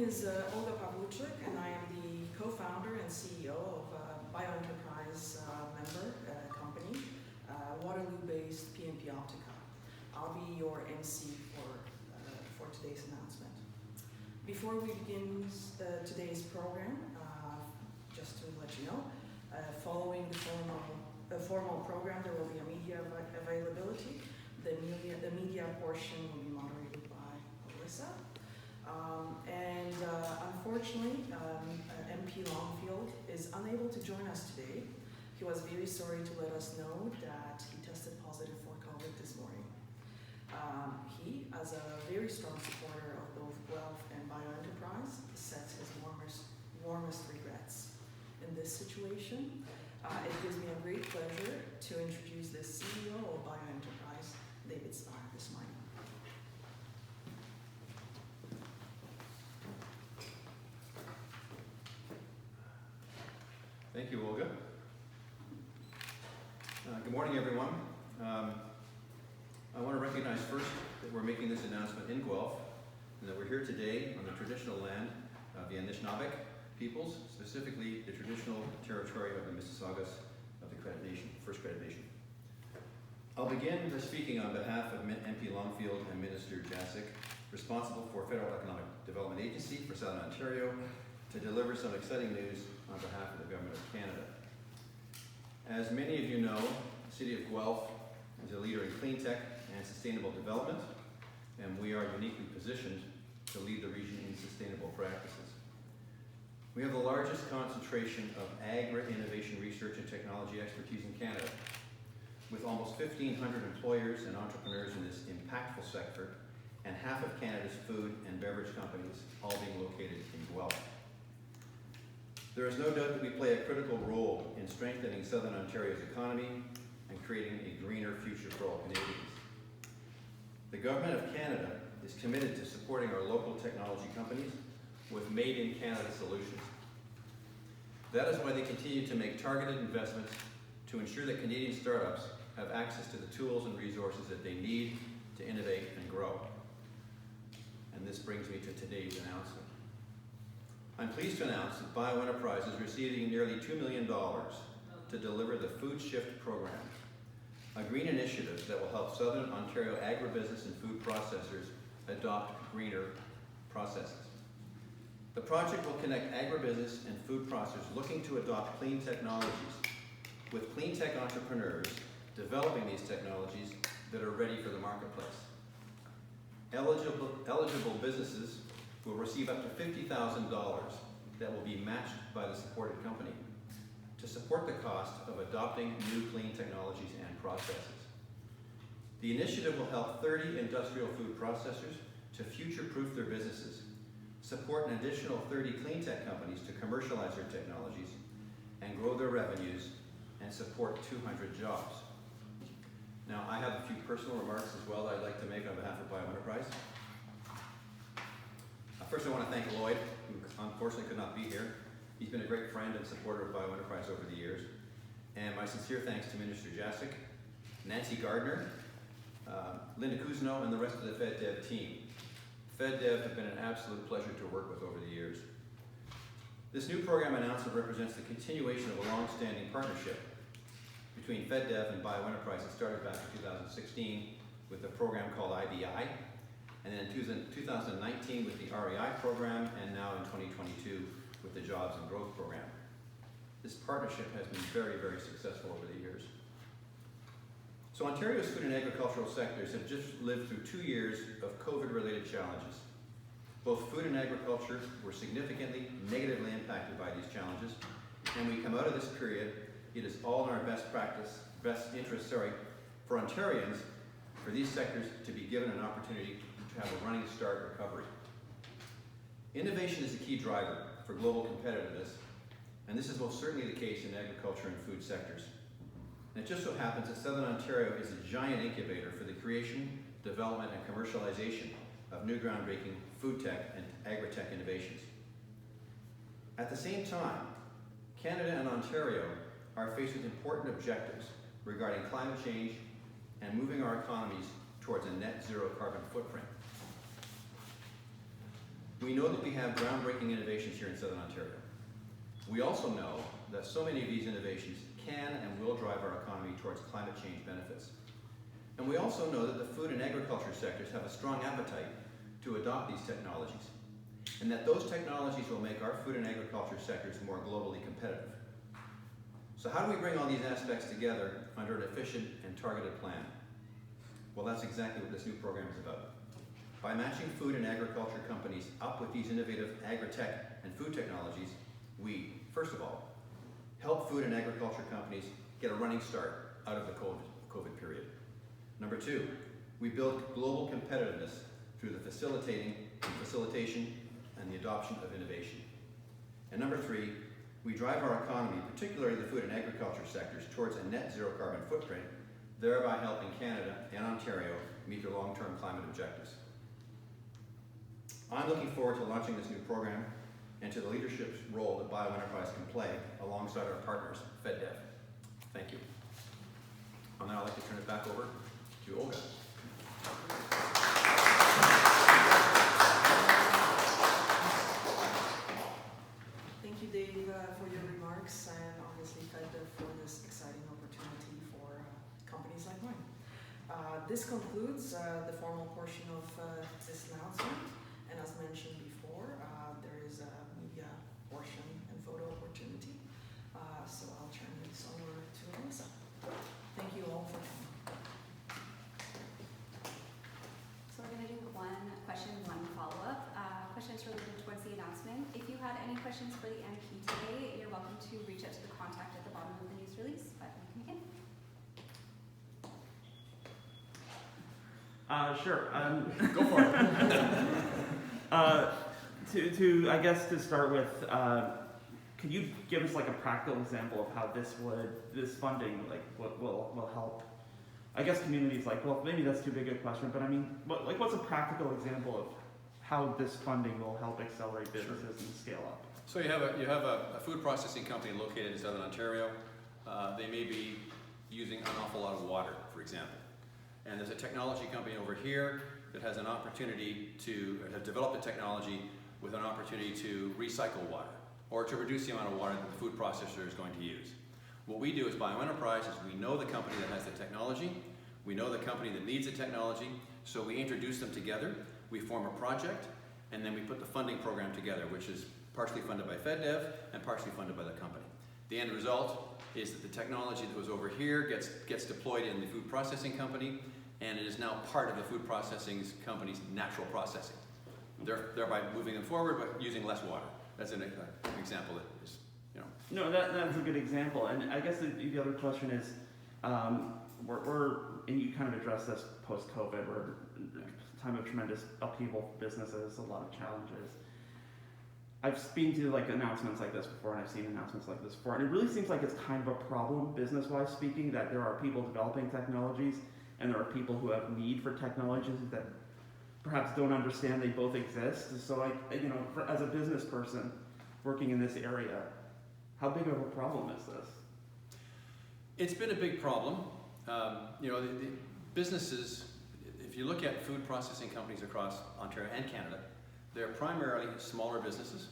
is Olga Pavluchik, and I am the co-founder and CEO of Bioenterprise member company, Waterloo-based PNP Optica. I'll be your MC for today's announcement. Before we begin today's program, just to let you know, following the formal program, there will be a media availability. The media portion will be moderated by Alyssa. Unfortunately, MP Longfield is unable to join us today. He was very sorry to let us know that he tested positive for COVID this morning. He, as a very strong supporter of both Guelph and Bioenterprise, sets his warmest regrets. In this situation, it gives me a great pleasure to introduce the CEO of Bioenterprise, David Smardon, this morning. Thank you, Olga. Good morning, everyone. I want to recognize first that we're making this announcement in Guelph, and that we're here today on the traditional land of the Anishinaabe peoples, specifically the traditional territory of the Mississaugas of the Credit Nation, First Credit Nation. I'll begin by speaking on behalf of MP Longfield and Minister Jacek, responsible for Federal Economic Development Agency for Southern Ontario, to deliver some exciting news on behalf of the Government of Canada. As many of you know, the City of Guelph is a leader in clean tech and sustainable development, and we are uniquely positioned to lead the region in sustainable practices. We have the largest concentration of agri-innovation research and technology expertise in Canada, with almost 1,500 employers and entrepreneurs in this impactful sector, and half of Canada's food and beverage companies all being located in Guelph. There is no doubt that we play a critical role in strengthening Southern Ontario's economy and creating a greener future for all Canadians. The Government of Canada is committed to supporting our local technology companies with Made in Canada solutions. That is why they continue to make targeted investments to ensure that Canadian startups have access to the tools and resources that they need to innovate and grow. And this brings me to today's announcement. I'm pleased to announce that Bioenterprise is receiving nearly $2 million to deliver the Food Shift program, a green initiative that will help Southern Ontario agribusiness and food processors adopt greener processes. The project will connect agribusiness and food processors looking to adopt clean technologies with clean tech entrepreneurs developing these technologies that are ready for the marketplace. Eligible businesses will receive up to $50,000 that will be matched by the supported company to support the cost of adopting new clean technologies and processes. The initiative will help 30 industrial food processors to future-proof their businesses, support an additional 30 clean tech companies to commercialize their technologies and grow their revenues, and support 200 jobs. Now, I have a few personal remarks as well that I'd like to make on behalf of Bioenterprise. First, I want to thank Lloyd, who unfortunately could not be here. He's been a great friend and supporter of Bioenterprise over the years. And my sincere thanks to Minister Jacek, Nancy Gardner, Linda Kuzno, and the rest of the FedDev team. FedDev have been an absolute pleasure to work with over the years. This new program announcement represents the continuation of a long-standing partnership between FedDev and Bioenterprise that started back in 2016 with a program called IBI, and then in 2019 with the REI program, and now in 2022 with the Jobs and Growth program. This partnership has been very, very successful over the years. So Ontario's food and agricultural sectors have just lived through 2 years of COVID-related challenges. Both food and agriculture were significantly negatively impacted by these challenges, and we come out of this period, it is all in our best interest for Ontarians, for these sectors to be given an opportunity to have a running start recovery. Innovation is a key driver for global competitiveness, and this is most certainly the case in agriculture and food sectors. And it just so happens that Southern Ontario is a giant incubator for the creation, development, and commercialization of new groundbreaking food tech and agri-tech innovations. At the same time, Canada and Ontario are faced with important objectives regarding climate change and moving our economies towards a net zero carbon footprint. We know that we have groundbreaking innovations here in Southern Ontario. We also know that so many of these innovations can and will drive our economy towards climate change benefits. And we also know that the food and agriculture sectors have a strong appetite to adopt these technologies, and that those technologies will make our food and agriculture sectors more globally competitive. So how do we bring all these aspects together under an efficient and targeted plan? Well, that's exactly what this new program is about. By matching food and agriculture companies up with these innovative agri-tech and food technologies, we, first of all, help food and agriculture companies get a running start out of the COVID period. Number two, we build global competitiveness through the facilitation and the adoption of innovation. And number three, we drive our economy, particularly the food and agriculture sectors, towards a net zero carbon footprint, thereby helping Canada and Ontario meet their long-term climate objectives. I'm looking forward to launching this new program and to the leadership role that Bioenterprise can play alongside our partners, FedDev. Thank you. And now I'd like to turn it back over to Olga. Thank you, Dave, for your remarks, and obviously FedDev for this exciting opportunity for companies like mine. This concludes the formal portion of this announcement, and as mentioned before, there is a media portion and photo opportunity. So I'll turn this over to Melissa. Thank you all for coming. So we're going to do one question, one follow-up. Questions related towards the announcement. If you had any questions for the MP today, you're welcome to reach out to the contact at the bottom of the news release, but we can begin. Sure. Go for it. I guess to start with, could you give us like a practical example of how this funding will help? I guess communities like, well, maybe that's too big a question, but I mean, what's a practical example of how this funding will help accelerate businesses and scale up? So you have a food processing company located in Southern Ontario. They may be using an awful lot of water, for example. And there's a technology company over here that has an opportunity to have developed a technology with an opportunity to recycle water or to reduce the amount of water that the food processor is going to use. What we do as Bioenterprise is we know the company that has the technology, we know the company that needs the technology, so we introduce them together, we form a project, and then we put the funding program together, which is partially funded by FedDev and partially funded by the company. The end result is that the technology that was over here gets deployed in the food processing company, and it is now part of the food processing company's natural processing, thereby moving them forward but using less water. That's an example that is, you know. No, that's a good example. And I guess the other question is, we're and you kind of addressed this post-COVID, we're a time of tremendous upheaval for businesses, a lot of challenges. I've been to like announcements like this before, and I've seen announcements like this before, and it really seems like it's kind of a problem, business-wise speaking, that there are people developing technologies and there are people who have need for technologies that perhaps don't understand they both exist. So as a business person working in this area, how big of a problem is this? It's been a big problem. The businesses, if you look at food processing companies across Ontario and Canada, they're primarily smaller businesses.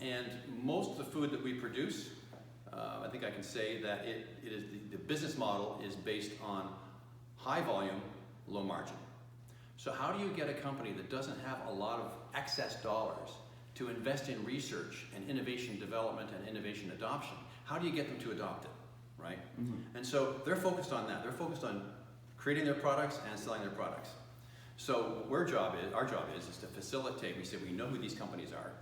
And most of the food that we produce, I think I can say that it is the business model is based on high volume, low margin. So how do you get a company that doesn't have a lot of excess dollars to invest in research and innovation development and innovation adoption? How do you get them to adopt it, right? Mm-hmm. And so they're focused on that. They're focused on creating their products and selling their products. So our job is to facilitate. We say we know who these companies are.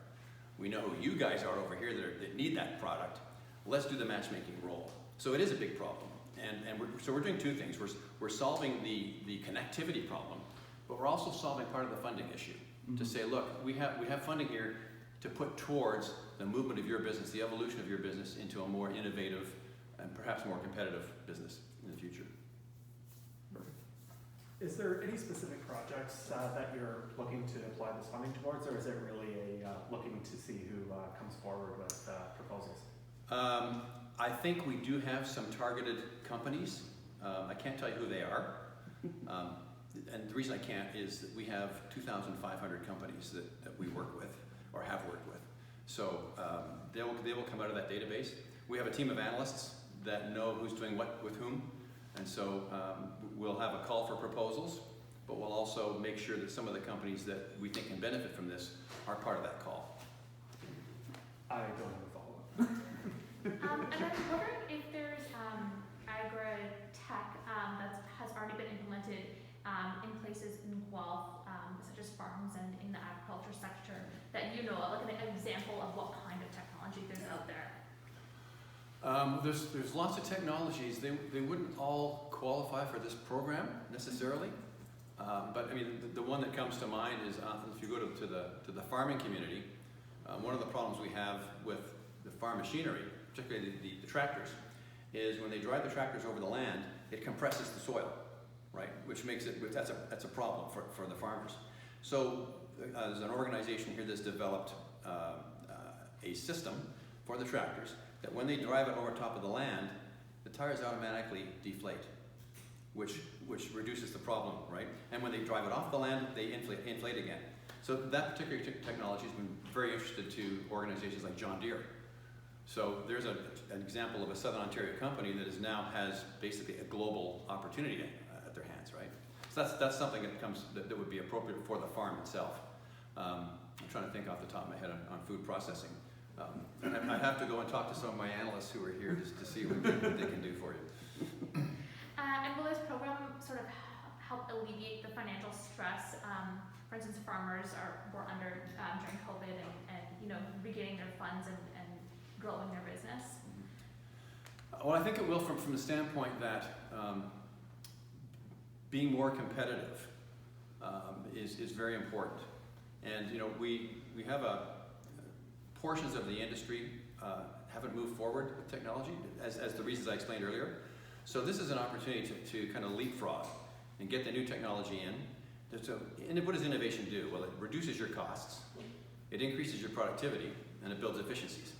We know who you guys are over here that need that product. Let's do the matchmaking role. So it is a big problem. And we're doing two things. We're solving the connectivity problem, but we're also solving part of the funding issue. Mm-hmm. To say, look, we have funding here to put towards the movement of your business, the evolution of your business into a more innovative and perhaps more competitive business in the future. Is there any specific projects that you're looking to apply this funding towards, or is it really looking to see who comes forward with proposals? I think we do have some targeted companies. I can't tell you who they are. and the reason I can't is that we have 2,500 companies that we work with or have worked with. So they will come out of that database. We have a team of analysts that know who's doing what with whom. And so we'll have a call for proposals, but we'll also make sure that some of the companies that we think can benefit from this are part of that call. I don't have a follow-up. And I'm wondering if there's agri-tech that has already been implemented in places in Guelph, such as farms and in the agriculture sector, that you know of, like an example of what kind of technology there's out there. There's lots of technologies. They wouldn't all qualify for this program necessarily, but I mean the one that comes to mind is if you go to the farming community, one of the problems we have with the farm machinery, particularly the tractors, is when they drive the tractors over the land, it compresses the soil, right? Which makes it that's a problem for the farmers. So there's an organization here that's developed a system for the tractors that when they drive it over top of the land, the tires automatically deflate, which reduces the problem, right? And when they drive it off the land, they inflate again. So that particular technology has been very interested to organizations like John Deere. So there's an example of a Southern Ontario company that has basically a global opportunity at their hands, right? So that's something that would be appropriate for the farm itself. I'm trying to think off the top of my head on food processing. I'd have to go and talk to some of my analysts who are here just to see what they can do for you. And will this program sort of help alleviate the financial stress? For instance, farmers were under during COVID and regaining their funds and growing their business. Well, I think it will from the standpoint that being more competitive is very important. And we have portions of the industry haven't moved forward with technology as the reasons I explained earlier. So this is an opportunity to kind of leapfrog and get the new technology in. And what does innovation do? Well, it reduces your costs, it increases your productivity, and it builds efficiencies.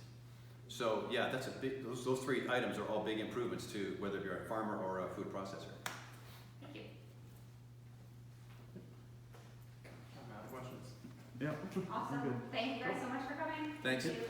So yeah, that's a big. Those three items are all big improvements to whether you're a farmer or a food processor. Thank you. I'm out of questions. Yeah. Awesome. Good. Thank you guys so much for coming. Thanks. Thank you.